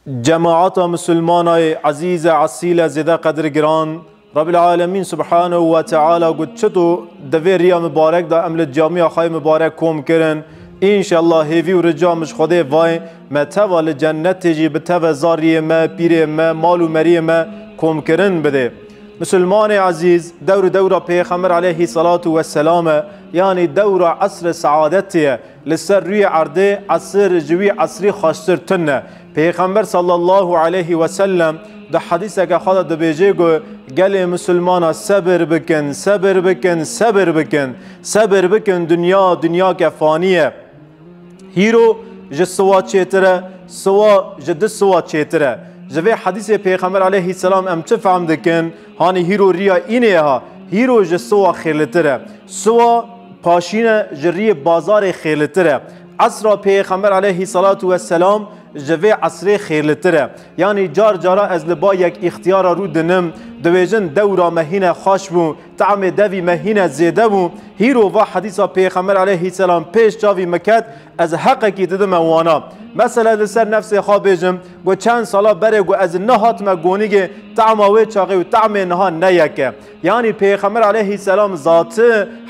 جماعت مسلمان عزیز عسیل زده قدر گران رب العالمین سبحانه و تعالی گفت چطور دوی ریا مبارک دا عمل جامعه خواهی مبارک کم کرن انشالله هیوی و رجامش خوده وای ما توال جنت تجی به تو زاری ما پیر ما مال و مری ما کم کرن بده. مسلمان عزیز دور پیغمبر علیه صلاة و سلام یعنی دور عصر سعادتیه لسر روی عرده عصر جوی عصری خاشتر تنه. پیغمبر صلی الله علیه و سلم ده حدیثه که خدا ده بیجه گو گل مسلمانا صبر بکن صبر بکن صبر بکن صبر بکن دنیا که فانیه هیرو جسوا چیتره سوا جد سوا چیتره جوی حدیث پیغمبر علیه السلام ام چه فهم دکن هانی هیرو ریا اینه ها هیرو جسوا خیلتره سوا پاشین جری بازار خیلتره عصر پیغمبر علیه السلام جوی عصر خیلتره یعنی جارا از لبا یک اختیار رو دنم دویجن دورا مهینه خوش بو طعم دوی مهینه زیده بو هیرو و حدیثا پیغمبر علیه السلام پیش جاوی مکت از حق کی ددم وانا مثلا لسر نفس خواب بیجم گو چند سالا بره گو از نهات ما گونیگه طعم و چاقی و طعم نها نیکه یعنی پیغمبر علیه السلام ذات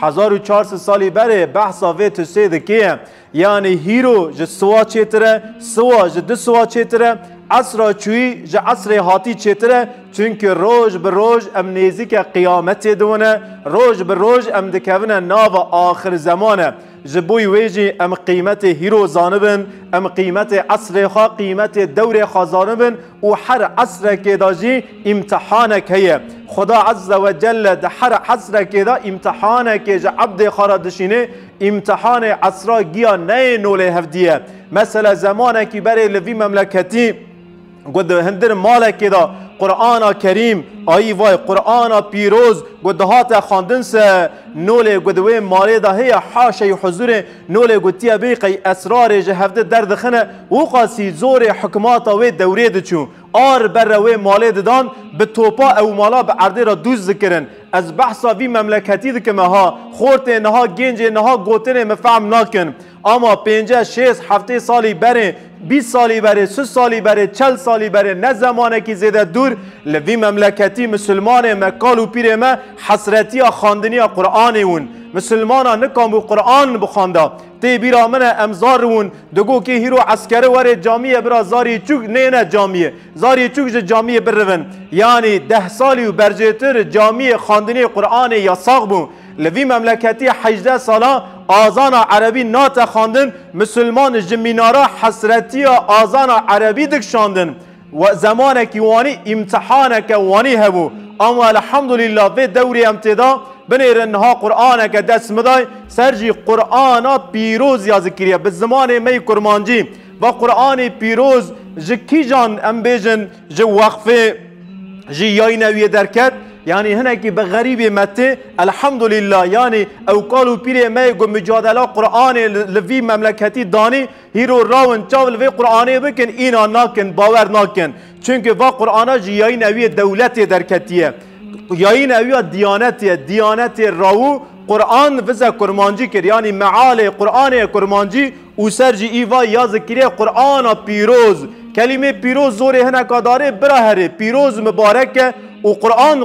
1400 سالی بره بحثا و تسید که یعنی هیرو ج سوا چیتره سوا ج دو سوا چیتره عصر چوی ج عصر هاتی چیتره چونکه روز به روز ام نزدیک قیامت دونه روز به روز ام دکونه ناو آخر زمانه جبوی ویجی ام قیمت هیرو زانبن ام قیمت عصر خوا قیمت دور خوا زانبن و هر عصر که داجی امتحانک هیه خدا عز و جل ده هر عصر که دا امتحانک که عبد خارا دشینه امتحان عصر گیا نه نوله هفدیه مثلا زمانه که برای لوی مملکتی گود هندر مالک دا قرآن کریم آیی وای قرآن پیروز گدهات خواندن سه نوله گدوی مالی دا هی حاشی حضور نوله گدتیا بیقی اسرار جهفده درد خنه و قاسی زور حکمات و دوره دچون آر بر و مالی دادن به توپا او مالا به عرضه را دوز ذکرن از بحثا وی مملکتی دکه مها خورت نها گنج نها گوتن مفهم ناکن اما 5 6 7 سالی بره 20 سالی بره 3 سالی بره 40 سالی بره نه زمانه که زیده دور لوی مملکتی مسلمان مکال و پیر ما حسرتی خواندنی قرآن اون مسلمان نکام قرآن بخوانده تی بیرا من امزار اون دگو که هیرو عسکره وره جامعه برا زاری چوک نه جامعه زاری چوک جامعه برون یعنی 10 سالی و برجتر جامعه خواندنی قرآن یا ساق بون لوی مملکتی 18 سالا آذان عربی نات خواندن مسلمان جمینارا حسرتی آذان عربی دکشاندن و زمان که وانی امتحان که وانی هبو اما الحمدلله به دوری امتدا بنیرنها قرآن که دست مدای سرجی قرآن پیروز یا ذکریه به زمان می کرمانجی و قرآن پیروز جکی جان ام بیجن جو وقفه جی یای نویه درکت یعنی هنه که به غریب مته الحمدلله یعنی اوکالو پیر می گو مجادله قرآن لوی مملکتی دانی هیرو راون چاول وی قرآنه بکن اینا ناکن باور ناکن چونکه وا قرآن جیای نوی دولت درکتیه یای نوی دیانت راو قرآن وزا کرمانجی کر یعنی معال قرآن کرمانجی او سرجی ایوا یا ذکریه قرآن پیروز کلمه پیروز زور هنه که داره برهره پیروز مبارکه و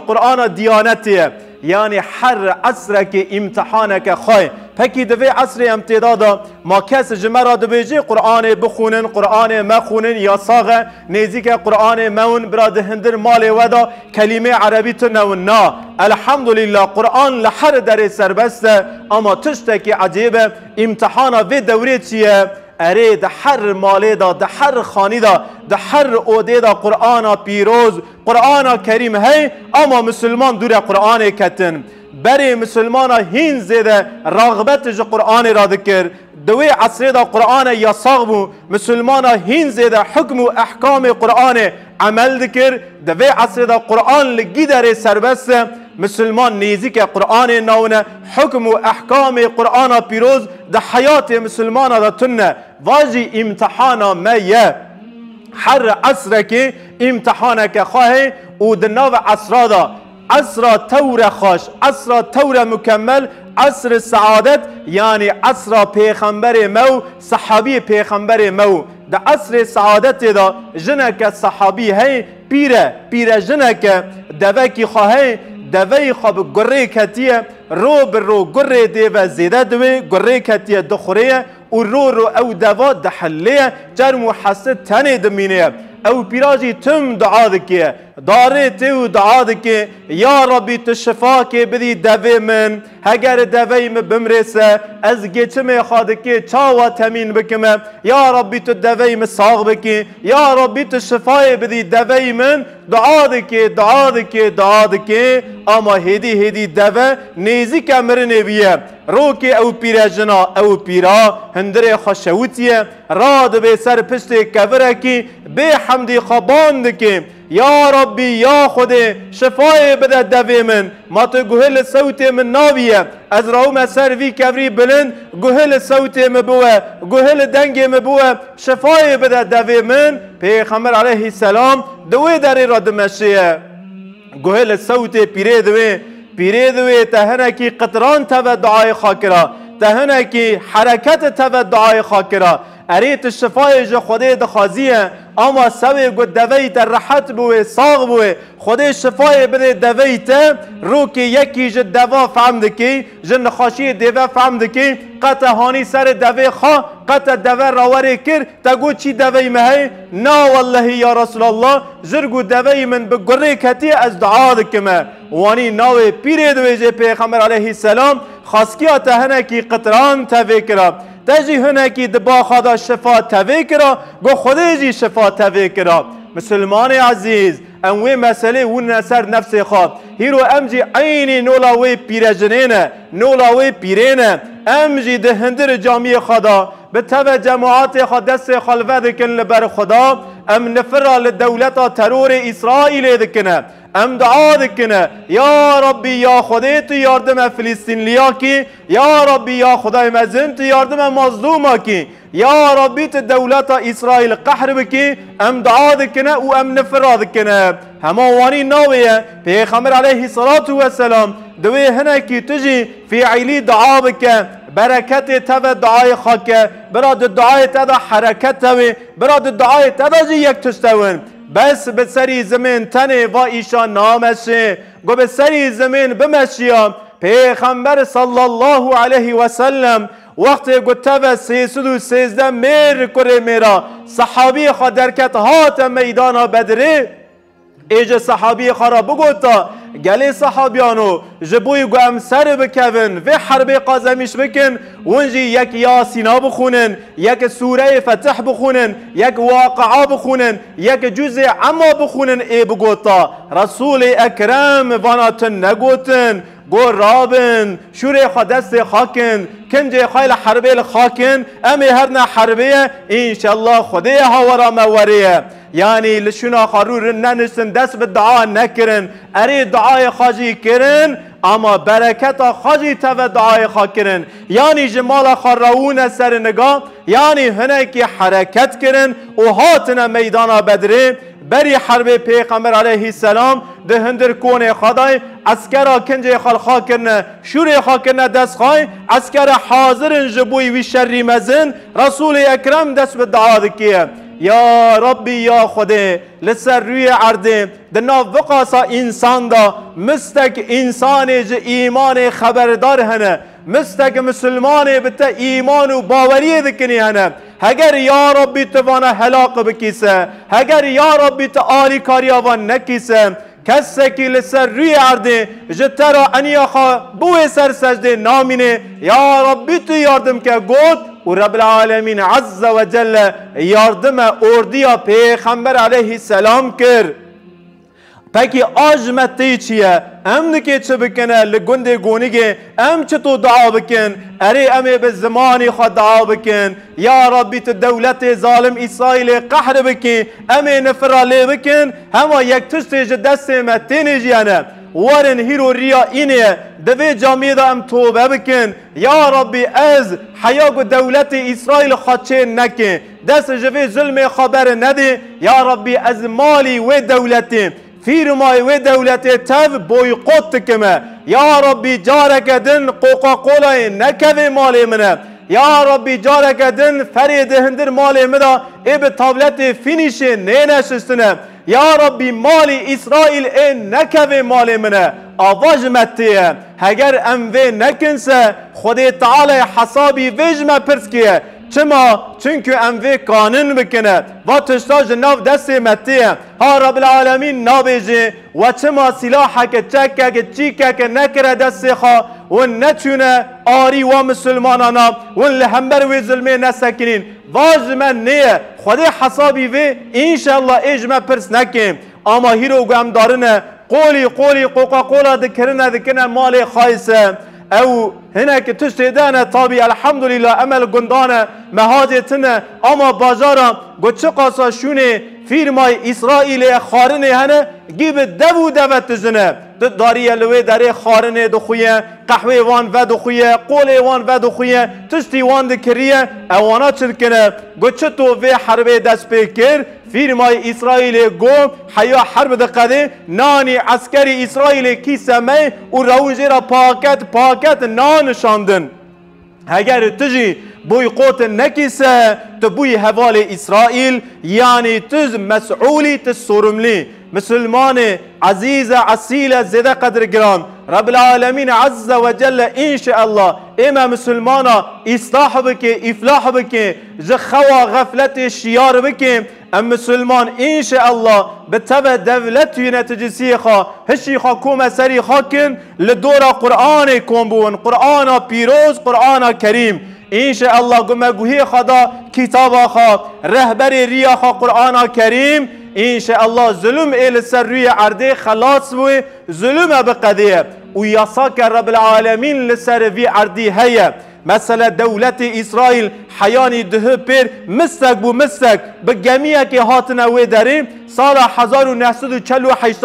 قرآن دیانتیه یعنی هر عصر که امتحانه که خواه پکی دوی عصر امتدادا ما کس جمعه دویجه قرآن بخونن قرآن مخونن یا ساغه نیزی که قرآن مون براد هندر مال ودا کلمه عربی تنون نا الحمدلله قرآن لحر در سربسته اما تشتکی عجیبه امتحانه و دوره چیه اره ده هر مالی دا ده هر خانی دا ده هر اوده دا قرآن پیروز قرآن کریم هی اما مسلمان دور قرآن کتن بری مسلمان هین زیده راغبت جو قرآن را دکر دوی عصر دا قرآن یا صاغبو مسلمان هین زیده حکم و احکام قرآن عمل دکر دوی عصر دا قرآن لگی در سربست مسلمان نیزی که قرآن نونه حکم و احکام قرآن پیروز ده حیات مسلمان دا تنه واجی امتحانا میه هر عصر که امتحانه که خواهی و دناو عصر دا عصر تور خوش عصر تور مکمل عصر سعادت یعنی عصر پیغمبر مو صحابی پیغمبر مو ده عصر سعادت دا جنك صحابي هي پیره جنك دوکی خواهی دوی خواب گره کتیه رو بر رو گره دیوه زیده دوی گره کتیه دخوره و رو او دوا دحلیه جرم و حسد تنه دمینه او پیراجی تم دعا دکیه داره تو دعا دکیه یا ربی تو شفا که بدی دوی من اگر دوی من بمرسه از گیچم خادکی چاوا تمین بکمه یا ربی تو دوی من ساغ بکی یا ربی تو شفای بدی دوی من دعا دکیه اما هدی دوی نیزی که مرنه بیه رو که او پیره جنا او پیرا هندره خوشوتیه راد به سر پشت کبره کی به حمدی خوابان دکی یا ربی یا خود شفای بده دوی من ما تو گوهل صوت من ناویه از راوم سر وی کبری بلند گوهل صوت من بوه گوهل دنگ من بوه شفای بده دوی من پیغمبر علیه السلام دوی داری را دمشیه گوهل صوت پیره دوی تهنه کی قطران تبا دعای خاکرا تهنه کی حرکت تبا دعای خاکرا اریت شفای جو خود دخوازیه اما سوی گو دویت راحت بوه ساغ بوه خود شفای بده دویت رو که یکی جو دوا فهم دکی جو نخاشی دوا فهم دکی قطع هانی سر دوی خواه قطع دوی راوری کر تگو چی دوی مهی نا والله یا رسول الله جرگو دوی من بگره کتی از دعا دکمه وانی ناوی پیره دوی جه پیغمبر علیه السلام خاسکیا تهنه کی قطران توی کرا تجی هنه کی دبا خدا شفا توی کرا گو خوده جی شفا توی کرا مسلمان عزیز اموی مسئله ون نسر نفس خواب هیرو امجی عینی نولاوی پیرجنینه نولاوی پیرینه امجی ده هندر جامعه خدا به تبع جماعات خود دست خلوه دکن لبر خدا ام نفر لدولت ترور اسرائیل دکنه ام دعا دکنه یا ربی یا خدای تو یاردم فلسطین لیا کی یا ربی یا خدای مزن تو یاردم مظلوم کی یا ربی تو دولت اسرائیل قهر بکی ام دعا دکنه و ام نفر دکنه هموانی ناویه پیغمبر علیه السلام دوی هنه کی تجی فعلی دعا بکه برکت تبع دعای خاکه براد دعای تبع حرکت تبع براد دعای تبع جی یک تشتون بس به سری زمین تنه و ایشان نامشه گو به سری زمین بمشیم پیغمبر صلی الله علیه و سلم وقتی گو تبع 313 میر کره میرا صحابی خود درکت هات میدان بدره ایج صحابی خارا بگوتا گلی صحابیانو جبوی گو ام سر بکون و حرب قازمیش بکن ونجی یک یاسینا بخونن یک سوره فتح بخونن یک واقعا بخونن یک جزء عما بخونن ای بگوتا رسول اکرم واناتن نگوتن گو رابن شوره خوا دست خاکن کنجه خیل حربه خاکن امی هرنا حربه انشالله خوده هاورا موریه یعنی لشونا خارور ننشتن دست به دعا نکرن اری دعای خاجی کرن اما برکت خاجی تو دعای خا کرن یعنی جمال خاراون سر نگاه یعنی هنه که حرکت کرن و هاتن میدان بدره بری حرب پیغمبر علیه السلام ده هندر کون خدای عسکر کنجه خلخا کرنه شور خا کرنه دست خای عسکر حاضرن جبوی وی شری مزن رسول اکرم دست به دعا دکیه یا ربی یا خوده لسر روی عرده دنا وقاسا انسان دا مستک انسان ج ایمان خبردار هنه مستک مسلمان بتا ایمان و باوری دکنی هنه اگر یا ربی توانا هلاق بکیسه اگر یا ربی تا آلی کاریاوان نکیسه کسی که لسر روی عرده جترا انیا خوا بوی سر سجده نامینه یا ربی تو یاردم که گود و رب العالمین عز و جل یاردم اردیا پیغمبر علیه السلام کرد پاکی آجمتی چیه ام نکه چه بکنه لگنده گونیگه ام چه تو دعا بکن اره امه به زمانی خود دعا بکن یا ربی تو دولت ظالم اسرائیل قهر بکن امه نفراله بکن همه یک تشتیج دست متینه جیانه ورن هیرو ریا اینه دوی جامعه دا ام توبه بکن یا ربی از حیاق دولت اسرائیل خاچه نکن دست جوی ظلم خبر نده یا ربی از مالی و دولتی فیرمای و دولت تف بویقوت کمه یا ربی جارک دن قوقا قولای نکوه مالی منه یا ربی جارک دن فرید هندر مال مدا ای به تابلت فینیش نه نشستنه یا ربی مال اسرائیل ای نکوه مال منه آواج متیه اگر اموه نکنسه خود تعالی حسابی ویجمه پرس که چما چونکه اموه قانون بکنه و تشتاج ناف دست متیه ها رب العالمین نابیجه و چما سلاحه که چکه که چیکه که نکره دست خواه و نچونه آری و مسلمانانا و لحمبر و ظلمه نسکنین واجمه نیه خود حسابی وی انشالله اجمه پرس نکیم اما هیرو گم دارنه قولی قوقا قولا دکرنه مال خایسه او هناك تشتدانه طابي الحمد لله امل قندانه مهاجتنا اما بازارا قد قاسا شونه فيرماي اسرائيل خارنه هنه جيب دبو دبت تزنه داري لوي داري خارنه دخويه قهوه وان و دخويه قول وان و دخويه تشتي وان دكريه اوانا چلكنه قد تو في حرب دست بكر فيرماي اسرائيل گو حيا حرب دقده ناني عسكري اسرائيل كي سمي و روجه پاکت نان شاندن اگر تجي بوی قوت نکیسه تو بوی حوال اسرائیل یعنی تز مسئولی تسرملی مسلمان عزیز اصیل زده قدر گران رب العالمین عز و جل ان شاء الله اما مسلمانا اصلاح بکه افلاح بکه جخوا غفلت شیار بکه ام مسلمان ان شاء الله بتبع دولت نتجسی خوا هشی خوا کوم سری خاکن لدور قرآن کن بون قرآن پیروز قرآن کریم ان شاء الله گم گوهی خدا کتاب خوا رهبر ریا خوا قرآن کریم ان شاء الله ظلم ال سر روی عرضه خلاص بو ظلم بقضیه و یاساک رب العالمین لسر وی عرضی هيا مثلا دولت اسرائیل حیانی ده پیر مستک بو مستک به جمیعه که هاتنه وی داریم سال 1948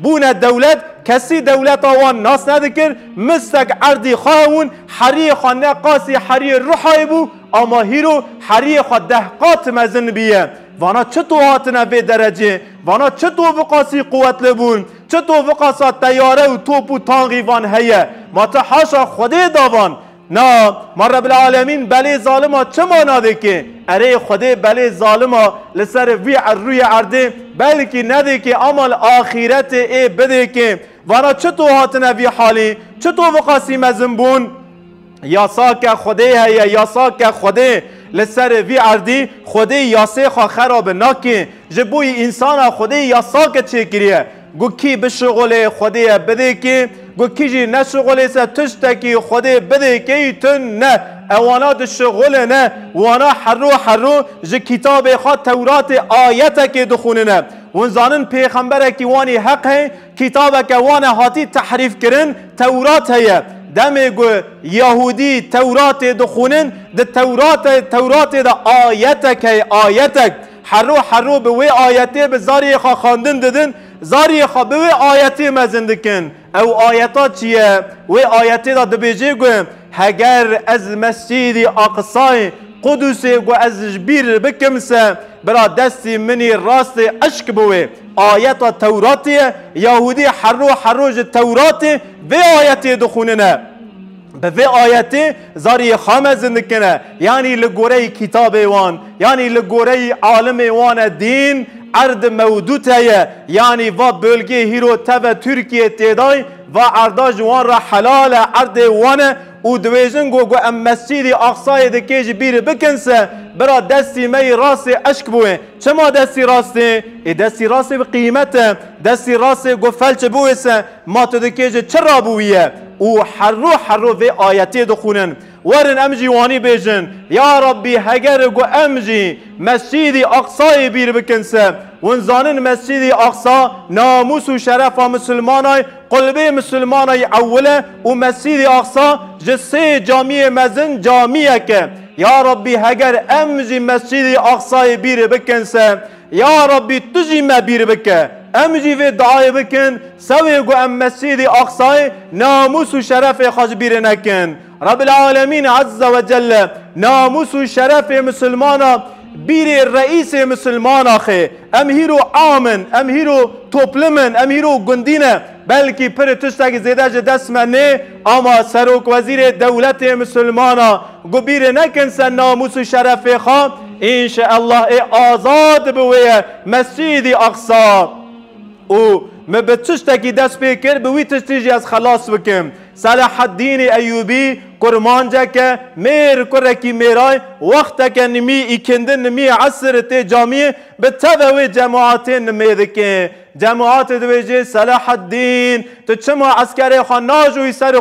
بون دولت کسی دولت آوان ناس ندکر مستک عردی خواهون حری خواه نقاسی حری روحای بو اما هیرو حری خواه دهقات مزن بیه وانا چطور هاتنه به درجه وانا چطور وقاسی قوت لبون چطور وقاسا تیاره و توپ و تانگی وان هیه ما تحاشا خوده داوان نه ما رب العالمین بله ظالما چه مانا ده که اره خوده بله ظالما لسر وی روی عرده بلکه نده که عمل آخرت ای بده که وانا چطور هاتنه وی حالی چطور وقاسی مزنبون یاسا که خوده هیه یاسا که خوده لسر وی عردی خوده یاسه خواه خراب نکه جبوی انسان خوده یاسا که چه کریه گو کی بشغل خوده بده که گو کی جی نشغل سه تشتکی خوده بده که تن نه اوانا ده شغل نه وانا حرو جه کتاب خواه تورات آیت که دخونه نه ونزانن پیغمبر که وانی حق ہے کتاب که وانا هاتی تحریف کرن تورات ہے دمه گو یهودی تورات دخونن ده تورات ده آیتک ہے آیتک حرو به وی آیته به زاری خواه خواندن ددن زاری خواه به وی آیته مزندکن او آیتا چیه؟ وی آیته دا دبیجه گویم هگر از مسجد اقصای قدوسی گو از جبیر بکمسه برا دستی منی راست عشق بوی آیتا توراتیه یهودی حرو جه توراتی وی آیته دخوننه به وی آیتی زاری خامه زندکنه یعنی لگوره کتاب وان یعنی لگوره عالم وان دین عرض مودود هیه یعنی و بلگه هیرو تبه ترکیه تیدای و عرداج وان را حلال عرض وانه او دویجن گو ام مسجد اقصای دکیج بیر بکنسه برا دستی می راست عشق بوه چما دستی راسته؟ دستی راسته به قیمته دستی راسته گو فلچ بویسه ما تو دکیج چرا بویه او حرو وی آیتی دخونن ورن امجی وانی بیجن یا ربی هگر گو امجی مسجد اقصای بیر بکنسه ونزانن مسجد اقصا ناموس و شرف مسلمانای قلبه مسلمانای اوله و مسجد اقصا جسه جامعه مزن جامعه که یا ربی هگر امجی مسجد اقصای بیر بکنسه یا ربی تجی ما بیر بکه امجی و دعای بکن سوی گو ام مسجد اقصای ناموس و شرف خاج بیر نکن رب العالمین عز و جل ناموس و شرف مسلمانا بیر رئیس مسلمان آخه ام هیرو آمن ام هیرو توپلمن ام هیرو گندینه بلکی پر تشتک زیده جه دست منه اما سروک وزیر دولت مسلمانا گبیر نکن سن ناموس و شرف خواه انشاءالله آزاد بویه مسجد اقصا او ما بتشتكي دست بكر بوي تشتيجي از خلاص بكم صلاح الدين ايوبي قرمان جاك مير كركي ميراي وقتك نمي اكندن نمي عصر تي جامعه بتبوي جماعتين نمي ذكي جماعت دويجي صلاح الدين تشمع عسكري خناج ويسار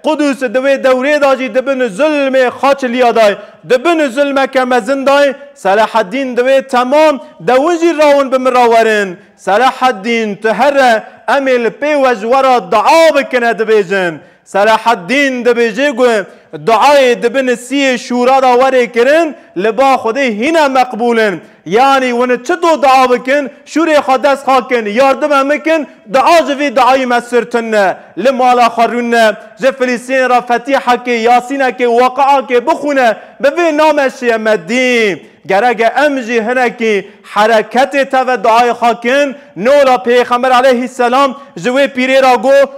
قدوس دوي دوري داجي دبن ظلم خاچ ليا داي دبن ظلم كمزن داي صلاح الدين دوي تمام دوجي راون بمراورن صلاح الدين تهر امل بي وجورا دعا بكنا دبيجن صلاح الدين دبيجي دعاء دبن سي شورا دا وري كرن لبا خدي هنا مقبولن يعني ون چطو دعا بكن شوري خدس خاكن ياردم مكن دعا جوي دعاي مسرتن لمالا خرون جه فلسطين را فتيحه كي ياسين كي وقعه كي بخونه بوي نامش مدين گرگ امجی هنکی حرکت تا دعای خاکن نولا پیغمبر علیه السلام جوی پیری را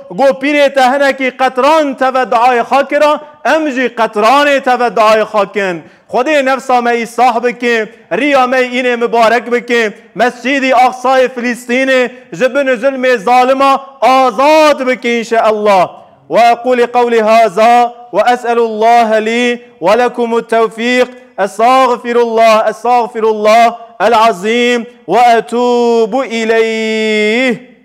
گو پیری تا هنکی قطران تا دعای خاک را امجی قطران تا دعای خاکن خودی نفسا می صاحب که ریا می این مبارک بکه مسجد اقصای فلسطین جبن ظلم ظالما آزاد بکه انشاءالله وأقول قولي هذا وأسأل الله لي ولكم التوفيق أستغفر الله العظيم وأتوب إليه.